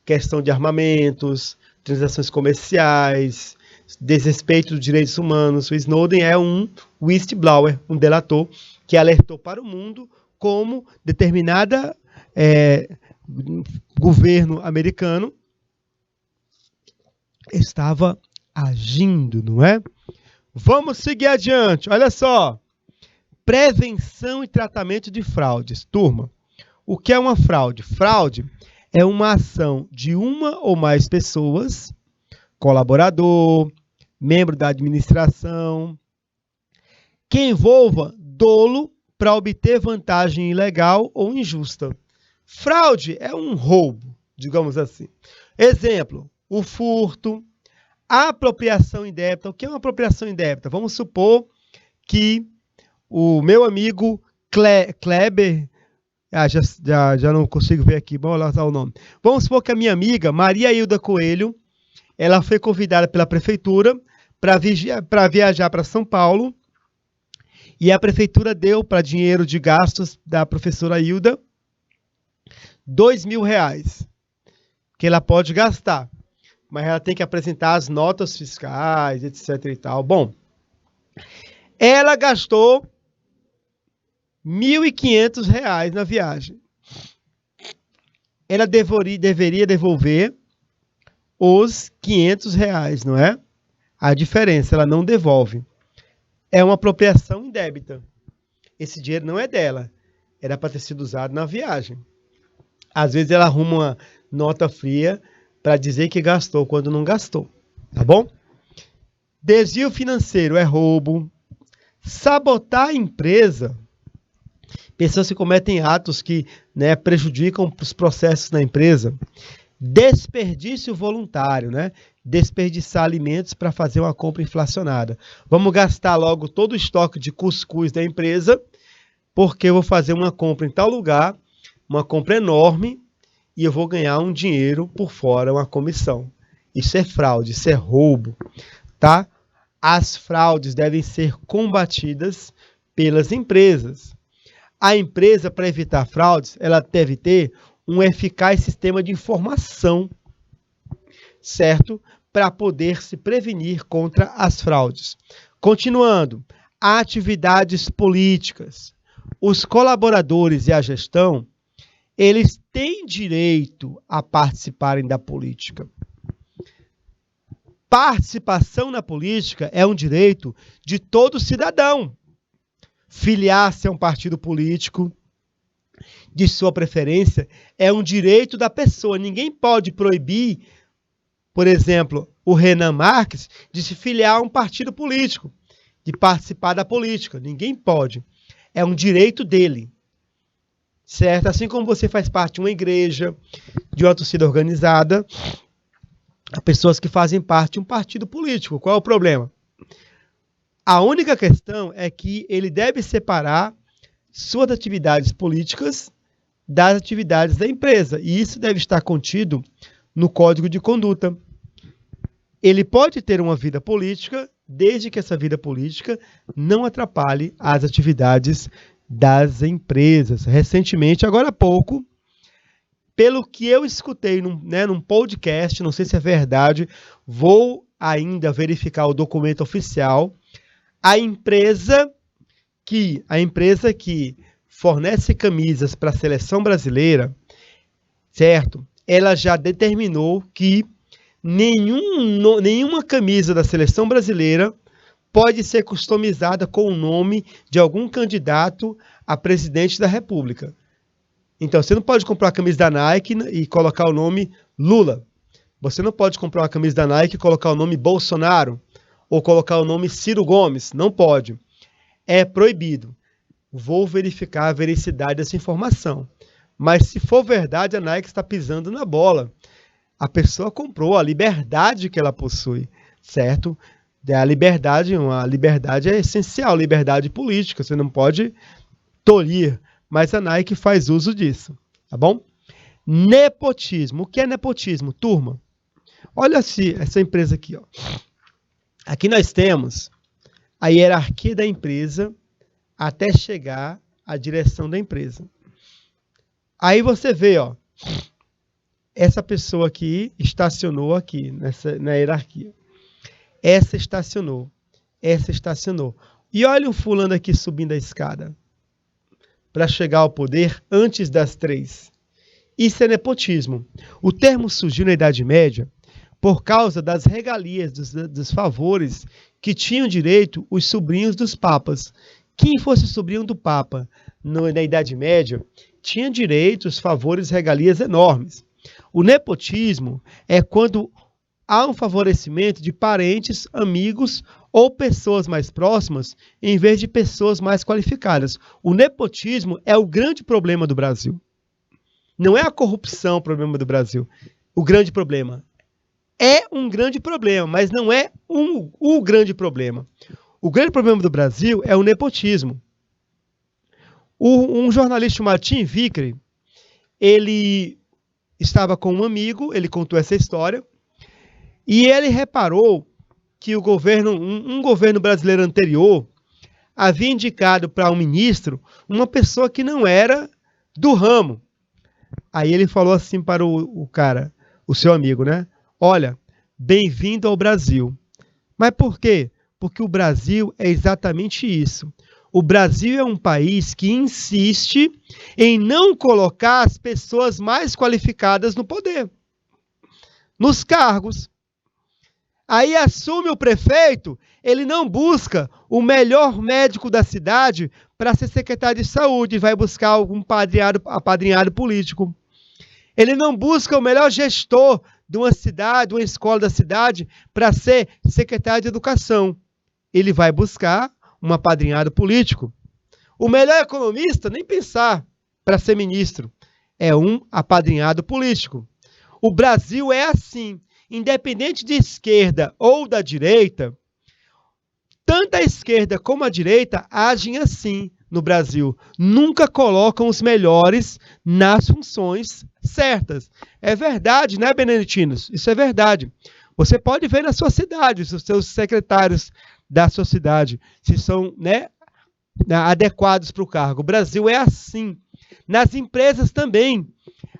questão de armamentos, transações comerciais, desrespeito dos direitos humanos. O Snowden é um whistleblower, um delator, que alertou para o mundo como determinada governo americano estava agindo, não é? Vamos seguir adiante. Olha só. Prevenção e tratamento de fraudes. Turma, o que é uma fraude? Fraude é uma ação de uma ou mais pessoas, colaborador, membro da administração, que envolva dolo para obter vantagem ilegal ou injusta. Fraude é um roubo, digamos assim. Exemplo, o furto, a apropriação indébita. O que é uma apropriação indébita? Vamos supor que o meu amigo Kleber, já não consigo ver aqui, vamos lá usar o nome. Vamos supor que a minha amiga Maria Hilda Coelho, ela foi convidada pela prefeitura para viajar para São Paulo e a prefeitura deu para dinheiro de gastos da professora Hilda R$2.000 que ela pode gastar. Mas ela tem que apresentar as notas fiscais, etc e tal. Bom, ela gastou R$1.500 na viagem. Ela deveria devolver os R$500, não é? A diferença, ela não devolve. É uma apropriação indébita. Esse dinheiro não é dela. Era para ter sido usado na viagem. Às vezes ela arruma uma nota fria para dizer que gastou quando não gastou, tá bom? Desvio financeiro é roubo. Sabotar a empresa. Pessoas que cometem atos que, né, prejudicam os processos na empresa. Desperdício voluntário, né? Desperdiçar alimentos para fazer uma compra inflacionada. Vamos gastar logo todo o estoque de cuscuz da empresa, porque eu vou fazer uma compra em tal lugar, uma compra enorme, e eu vou ganhar um dinheiro por fora, uma comissão. Isso é fraude, isso é roubo, tá? As fraudes devem ser combatidas pelas empresas. A empresa, para evitar fraudes, ela deve ter um eficaz sistema de informação, certo? Para poder se prevenir contra as fraudes. Continuando, atividades políticas. Os colaboradores e a gestão, eles têm direito a participarem da política. Participação na política é um direito de todo cidadão. Filiar-se a um partido político de sua preferência é um direito da pessoa. Ninguém pode proibir, por exemplo, o Renan Marques de se filiar a um partido político, de participar da política. Ninguém pode. É um direito dele. Certo? Assim como você faz parte de uma igreja, de uma torcida organizada, há pessoas que fazem parte de um partido político. Qual é o problema? A única questão é que ele deve separar suas atividades políticas das atividades da empresa. E isso deve estar contido no Código de Conduta. Ele pode ter uma vida política, desde que essa vida política não atrapalhe as atividades das empresas. Recentemente, agora há pouco, pelo que eu escutei num podcast, não sei se é verdade, vou ainda verificar o documento oficial, a empresa que fornece camisas para a seleção brasileira, certo? Ela já determinou que nenhuma camisa da seleção brasileira pode ser customizada com o nome de algum candidato a presidente da República. Então, você não pode comprar a camisa da Nike e colocar o nome Lula. Você não pode comprar uma camisa da Nike e colocar o nome Bolsonaro ou colocar o nome Ciro Gomes. Não pode. É proibido. Vou verificar a veracidade dessa informação. Mas se for verdade, a Nike está pisando na bola. A pessoa comprou a liberdade que ela possui, certo? A liberdade é essencial, liberdade política. Você não pode tolir, mas a Nike faz uso disso, tá bom? Nepotismo. O que é nepotismo, turma? Olha essa empresa aqui, ó. Aqui nós temos a hierarquia da empresa até chegar à direção da empresa. Aí você vê, ó, essa pessoa aqui estacionou aqui na hierarquia. Essa estacionou. E olha o fulano aqui subindo a escada para chegar ao poder antes das 3. Isso é nepotismo. O termo surgiu na Idade Média por causa das regalias, dos favores que tinham direito os sobrinhos dos papas. Quem fosse sobrinho do papa na Idade Média tinha direitos, favores, regalias enormes. O nepotismo é quando há um favorecimento de parentes, amigos ou pessoas mais próximas em vez de pessoas mais qualificadas. O nepotismo é o grande problema do Brasil. Não é a corrupção o problema do Brasil. O grande problema. É um grande problema, mas não é o grande problema. O grande problema do Brasil é o nepotismo. Um jornalista chamado Tim Vickery, ele estava com um amigo, ele contou essa história, e ele reparou que um governo brasileiro anterior havia indicado para um ministro uma pessoa que não era do ramo. Aí ele falou assim para o cara, o seu amigo, né? Olha, bem-vindo ao Brasil. Mas por quê? Porque o Brasil é exatamente isso. O Brasil é um país que insiste em não colocar as pessoas mais qualificadas no poder, nos cargos. Aí assume o prefeito, ele não busca o melhor médico da cidade para ser secretário de saúde, vai buscar algum apadrinhado político. Ele não busca o melhor gestor de uma cidade, de uma escola da cidade, para ser secretário de educação. Ele vai buscar um apadrinhado político. O melhor economista, nem pensar para ser ministro, é um apadrinhado político. O Brasil é assim. Independente de esquerda ou da direita, tanto a esquerda como a direita agem assim no Brasil. Nunca colocam os melhores nas funções certas. É verdade, né, Beneditinos? Isso é verdade. Você pode ver na sua cidade, se os seus secretários da sua cidade se são, né, adequados para o cargo. O Brasil é assim. Nas empresas também.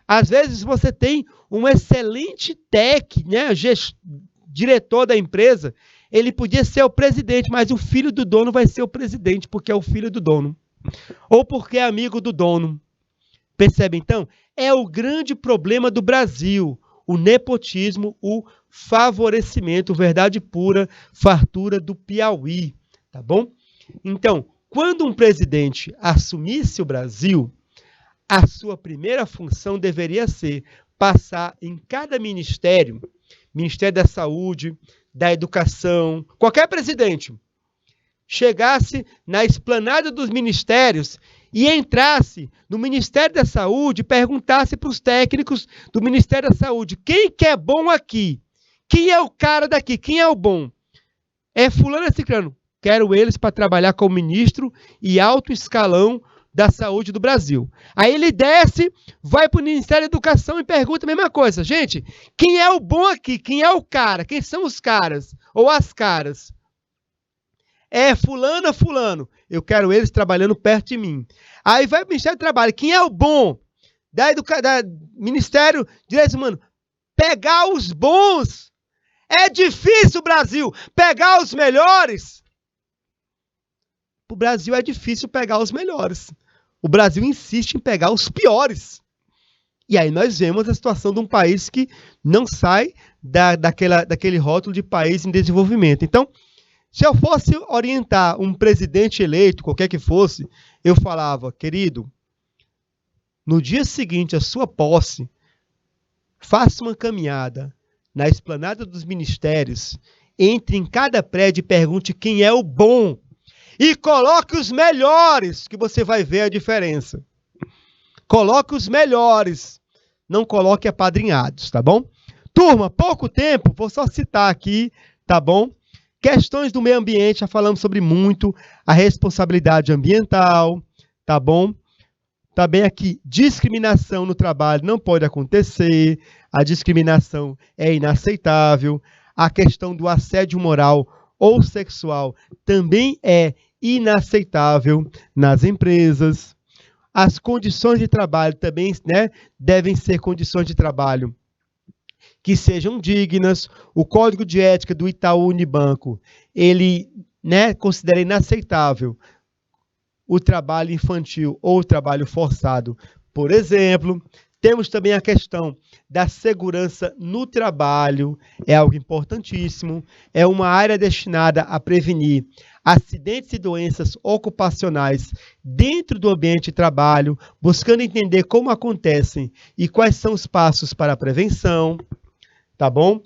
Às vezes você tem um excelente né, diretor da empresa, ele podia ser o presidente, mas o filho do dono vai ser o presidente, porque é o filho do dono. Ou porque é amigo do dono. Percebe, então? É o grande problema do Brasil, o nepotismo, o favorecimento, verdade pura, fartura do Piauí, tá bom? Então, quando um presidente assumisse o Brasil, a sua primeira função deveria ser passar em cada ministério, Ministério da Saúde, da Educação, qualquer presidente, chegasse na esplanada dos ministérios e entrasse no Ministério da Saúde e perguntasse para os técnicos do Ministério da Saúde, quem que é bom aqui? Quem é o cara daqui? Quem é o bom? É fulano, é ciclano. quero eles para trabalhar como ministro e alto escalão da saúde do Brasil. Aí ele desce, vai para o Ministério da Educação e pergunta a mesma coisa. Gente, quem é o bom aqui? Quem é o cara? Quem são os caras? Ou as caras? É fulano, fulano. Eu quero eles trabalhando perto de mim. Aí vai para o Ministério do Trabalho. Quem é o bom? Da Ministério de Direitos Humanos. Pegar os bons. É difícil, Brasil, pegar os melhores. O Brasil é difícil pegar os melhores. O Brasil insiste em pegar os piores. E aí nós vemos a situação de um país que não sai daquele rótulo de país em desenvolvimento. Então, se eu fosse orientar um presidente eleito, qualquer que fosse, eu falava, querido, no dia seguinte à sua posse, faça uma caminhada na esplanada dos ministérios, entre em cada prédio e pergunte quem é o bom. E coloque os melhores, que você vai ver a diferença. Coloque os melhores. Não coloque apadrinhados, tá bom? Turma, pouco tempo, vou só citar aqui, tá bom? Questões do meio ambiente, já falamos sobre muito. A responsabilidade ambiental, tá bom? Também aqui, discriminação no trabalho não pode acontecer. A discriminação é inaceitável. A questão do assédio moral ou sexual também é inaceitável nas empresas. As condições de trabalho também, né, devem ser condições de trabalho que sejam dignas. O Código de Ética do Itaú Unibanco, ele, né, considera inaceitável o trabalho infantil ou o trabalho forçado, por exemplo. Temos também a questão da segurança no trabalho, é algo importantíssimo, é uma área destinada a prevenir acidentes e doenças ocupacionais dentro do ambiente de trabalho, buscando entender como acontecem e quais são os passos para a prevenção, tá bom?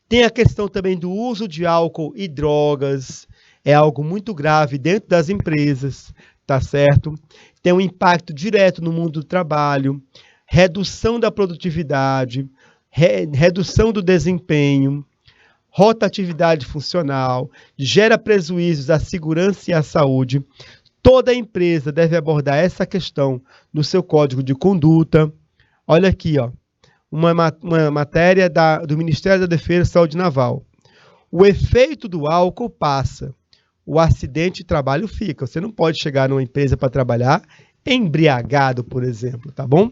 Tem a questão também do uso de álcool e drogas, é algo muito grave dentro das empresas, tá certo? Tem um impacto direto no mundo do trabalho, redução da produtividade, redução do desempenho, rotatividade funcional, gera prejuízos à segurança e à saúde. Toda empresa deve abordar essa questão no seu código de conduta. Olha aqui, ó, uma matéria do Ministério da Defesa e Saúde Naval. O efeito do álcool passa, o acidente de trabalho fica. Você não pode chegar numa empresa para trabalhar embriagado, por exemplo, tá bom?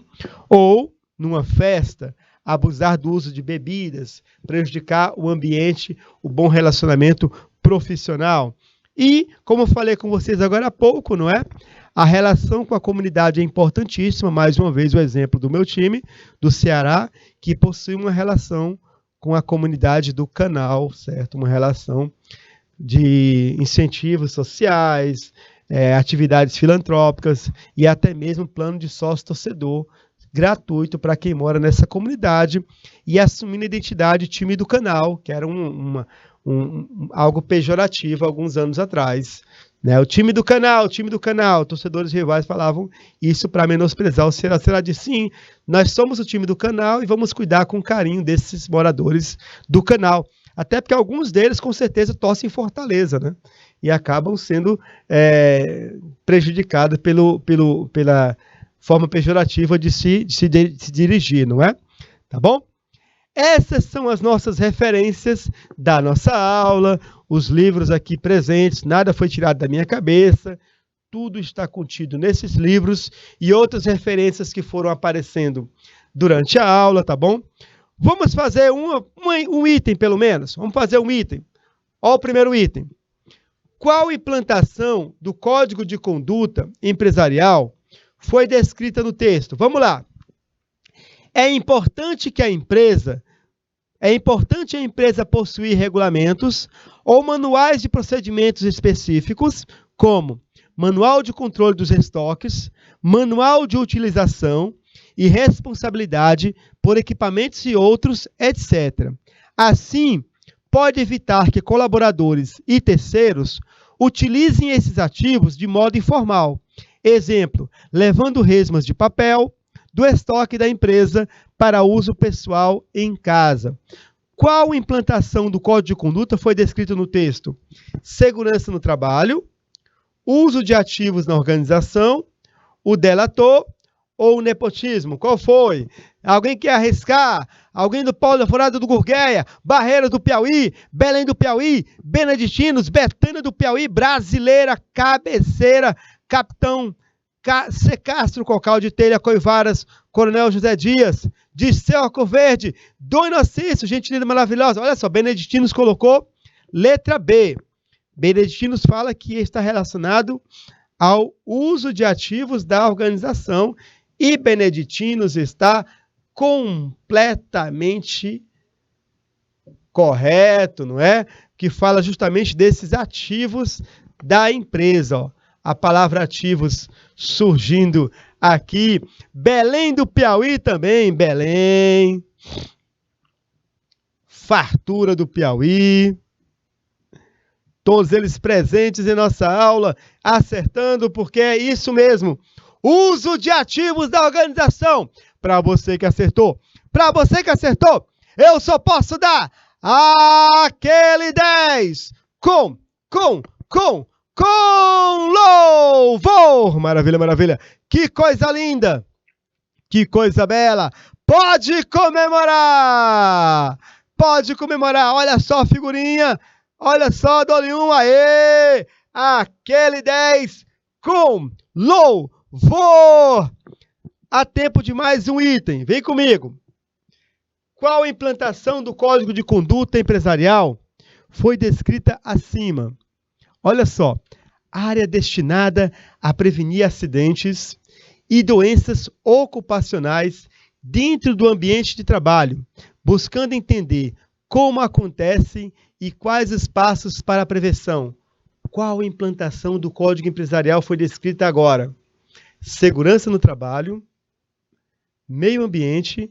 Ou, numa festa, abusar do uso de bebidas, prejudicar o ambiente, o bom relacionamento profissional. E, como eu falei com vocês agora há pouco, não é? A relação com a comunidade é importantíssima. Mais uma vez, o exemplo do meu time, do Ceará, que possui uma relação com a comunidade do canal, certo? Uma relação de incentivos sociais, atividades filantrópicas e até mesmo plano de sócio-torcedor gratuito para quem mora nessa comunidade, e assumindo a identidade time do canal, que era algo pejorativo alguns anos atrás. Né? O time do canal, torcedores rivais falavam isso para menosprezar o Ceará. O Ceará disse, sim, nós somos o time do canal e vamos cuidar com carinho desses moradores do canal. Até porque alguns deles, com certeza, torcem em Fortaleza, né? E acabam sendo prejudicados pela forma pejorativa de se dirigir, não é? Tá bom? Essas são as nossas referências da nossa aula, os livros aqui presentes, nada foi tirado da minha cabeça, tudo está contido nesses livros e outras referências que foram aparecendo durante a aula, tá bom? Vamos fazer um item, pelo menos. Vamos fazer um item. Olha o primeiro item. Qual implantação do Código de Conduta Empresarial foi descrita no texto? Vamos lá. É importante a empresa possuir regulamentos ou manuais de procedimentos específicos, como Manual de Controle dos Estoques, Manual de Utilização e Responsabilidade por Equipamentos e outros, etc. Assim, pode evitar que colaboradores e terceiros utilizem esses ativos de modo informal. Exemplo, levando resmas de papel do estoque da empresa para uso pessoal em casa. Qual implantação do Código de Conduta foi descrita no texto? Segurança no trabalho, uso de ativos na organização, o delator ou o nepotismo? Qual foi? Alguém quer arriscar? Alguém do Polo da Forada do Gurgueia, Barreiras do Piauí, Belém do Piauí, Beneditinos, Betânia do Piauí, Brasileira, Cabeceira, Capitão C. Castro, Cocal de Telha, Coivaras, Coronel José Dias, Disseu Arco Verde, Dom Inocêncio, gente linda, maravilhosa. Olha só, Beneditinos colocou letra B. Beneditinos fala que está relacionado ao uso de ativos da organização e Beneditinos está completamente correto, não é? Que fala justamente desses ativos da empresa, ó. A palavra ativos surgindo aqui. Belém do Piauí também, Belém. Fartura do Piauí. Todos eles presentes em nossa aula, acertando, porque é isso mesmo. Uso de ativos da organização. Para você que acertou, eu só posso dar aquele 10 com louvor. Maravilha, maravilha. Que coisa linda. Que coisa bela. Pode comemorar. Olha só a figurinha. Olha só, dole um. Aê. Aquele 10 com louvor. Há tempo de mais um item. Vem comigo. Qual a implantação do Código de Conduta Empresarial foi descrita acima? Olha só, área destinada a prevenir acidentes e doenças ocupacionais dentro do ambiente de trabalho, buscando entender como acontecem e quais os passos para a prevenção. Qual a implantação do Código Empresarial foi descrita agora? Segurança no trabalho, meio ambiente,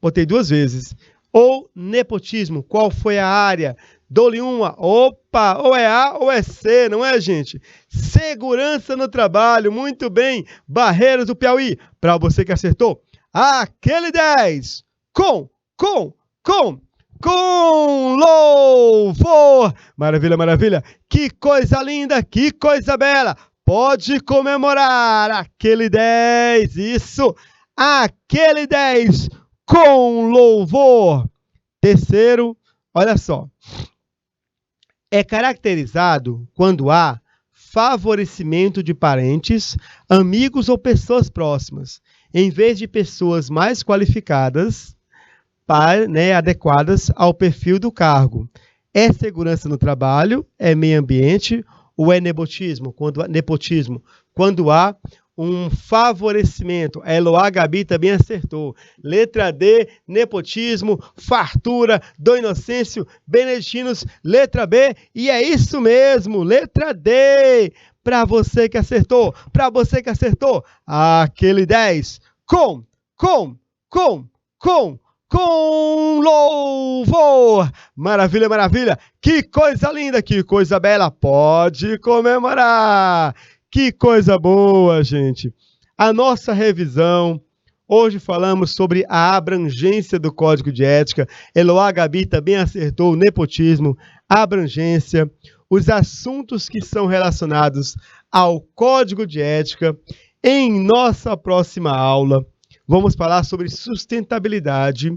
botei duas vezes, ou nepotismo, qual foi a área? Dou-lhe uma, opa, ou é A ou é C, não é, gente? Segurança no trabalho, muito bem, Barreiras do Piauí, para você que acertou, aquele 10, com louvor, maravilha, maravilha, que coisa linda, que coisa bela, pode comemorar, aquele 10, isso, aquele 10, com louvor. Terceiro, olha só. É caracterizado quando há favorecimento de parentes, amigos ou pessoas próximas, em vez de pessoas mais qualificadas, adequadas ao perfil do cargo. É segurança no trabalho, é meio ambiente ou é nepotismo? Quando há um favorecimento. A Eloá Gabi também acertou. Letra D, nepotismo, fartura, Dom Inocêncio, Beneditinos, letra B, e é isso mesmo, letra D, para você que acertou, aquele 10, com louvor, maravilha, maravilha, que coisa linda, que coisa bela, pode comemorar. Que coisa boa, gente! A nossa revisão, hoje falamos sobre a abrangência do Código de Ética. Eloá Gabi também acertou o nepotismo, abrangência, os assuntos que são relacionados ao Código de Ética. Em nossa próxima aula, vamos falar sobre sustentabilidade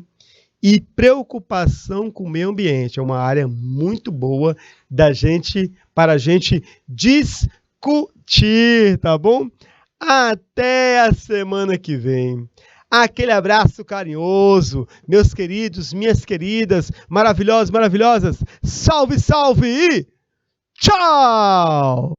e preocupação com o meio ambiente. É uma área muito boa para a gente discutir, tá bom? Até a semana que vem. Aquele abraço carinhoso, meus queridos, minhas queridas, maravilhosos, maravilhosas. Salve, salve e tchau!